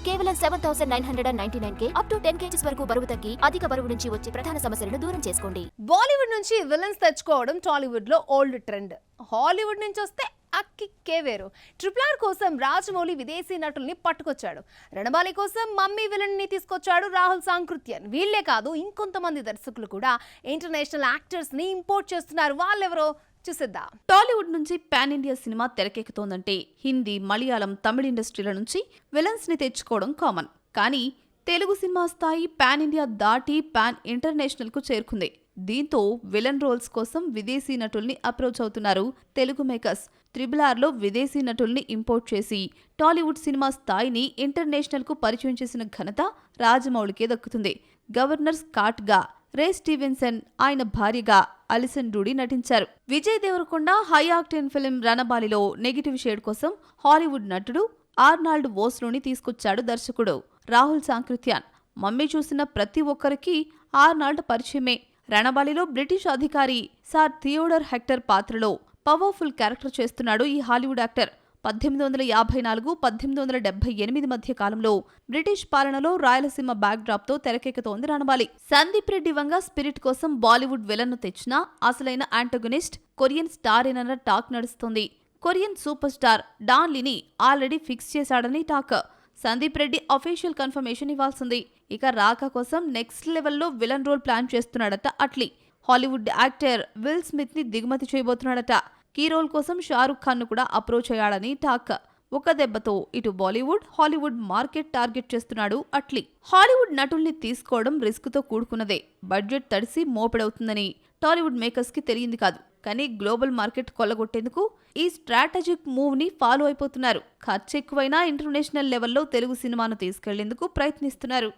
కేవలం 7,999K up to 10 kgs వరకు బరువు తగ్గి అధిక బరువు నుంచి వచ్చే ప్రధాన సమస్యలను దూరం చేసుకోండి. బాలీవుడ్ నుంచి విలన్స్ తెచ్చుకోవడం టాలీవుడ్ లో ఓల్డ్ ట్రెండ్. హాలీవుడ్ నుంచి వస్తే అక్కిక్కే వేరు. RRR కోసం రాజమౌళి విదేశీ నటుల్ని పట్టుకొచ్చాడు. రణబాలి కోసం మమ్మీ విలన్ ని తీసుకొచ్చాడు రాహుల్ సాంకృత్యన్. వీళ్లే కాదు ఇంకొంతమంది దర్శకులు కూడా ఇంటర్నేషనల్ యాక్టర్స్ ని ఇంపోర్ట్ చేస్తున్నారు. వాళ్ళెవరో చూసేద్దాం. టాలీవుడ్ నుంచి పాన్ ఇండియా సినిమా తెరకెక్కుతోందంటే హిందీ, మలయాళం, తమిళ ఇండస్ట్రీల నుంచి విలన్స్ ని తెచ్చుకోవడం కామన్. కానీ తెలుగు సినిమా స్థాయి పాన్ ఇండియా దాటి పాన్ ఇంటర్నేషనల్ కు చేరుకుంది. దీంతో విలన్ రోల్స్ కోసం విదేశీ నటుల్ని అప్రోచ్ అవుతున్నారు తెలుగు మేకర్స్. RRR లో విదేశీ నటుల్ని ఇంపోర్ట్ చేసి టాలీవుడ్ సినిమా స్థాయిని ఇంటర్నేషనల్ కు పరిచయం చేసిన ఘనత రాజమౌళికే దక్కుతుంది. గవర్నర్ స్కాట్ గా రే స్టీవెన్సన్, ఆయన భార్యగా అలిసన్ డూడి నటించారు. Vijay Deverakonda high octane film రణబాలిలో నెగిటివ్ షేడ్ కోసం హాలీవుడ్ నటుడు ఆర్నాల్డ్ వోస్లోని తీసుకొచ్చాడు దర్శకుడు రాహుల్ సాంకృత్యన్. మమ్మీ చూసిన ప్రతి ఒక్కరికి ఆర్నాల్డ్ పరిచయమే. రణబాలిలో బ్రిటిష్ అధికారి సార్ థియోడర్ హెక్టర్ పాత్రలో పవర్ఫుల్ క్యారెక్టర్ చేస్తున్నాడు ఈ హాలీవుడ్ యాక్టర్. 1854-1878 మధ్య కాలంలో బ్రిటిష్ పాలనలో రాయలసీమ బ్యాక్ డ్రాప్ తో తెరకెక్కుతోంది రణబాలి. సందీప్ రెడ్డి వంగ స్పిరిట్ కోసం బాలీవుడ్ విలన్ ను తెచ్చినా అసలైన యాంటగనిస్ట్ కొరియన్ స్టార్ ఏనన్న టాక్ నడుస్తోంది. కొరియన్ సూపర్ స్టార్ డాన్ లీని ఆల్రెడీ ఫిక్స్ చేశాడని talk. Sandeep Reddy official confirmation ఇవ్వాల్సింది. ఇక రాక కోసం నెక్స్ట్ లెవెల్లో విలన్ రోల్ ప్లాన్ చేస్తున్నాడట Atlee. Hollywood actor Will Smith ని దిగుమతి చేయబోతున్నాడట. కీ రోల్ కోసం షారుఖ్ ఖాన్ ను కూడా అప్రోచ్ అయ్యాడని టాక్. ఒక దెబ్బతో ఇటు బాలీవుడ్, హాలీవుడ్ మార్కెట్ టార్గెట్ చేస్తున్నాడు అట్లీ. హాలీవుడ్ నటుల్ని తీసుకోవడం రిస్క్ తో కూడుకున్నదే. బడ్జెట్ తడిసి మోపెడవుతుందని టాలీవుడ్ మేకర్స్ కి తెలియంది కాదు. కానీ గ్లోబల్ మార్కెట్ కొల్లగొట్టేందుకు ఈ స్ట్రాటజిక్ మూవ్ ని ఫాలో అయిపోతున్నారు. ఖర్చు ఎక్కువైనా ఇంటర్నేషనల్ లెవెల్లో తెలుగు సినిమాను తీసుకెళ్లేందుకు ప్రయత్నిస్తున్నారు.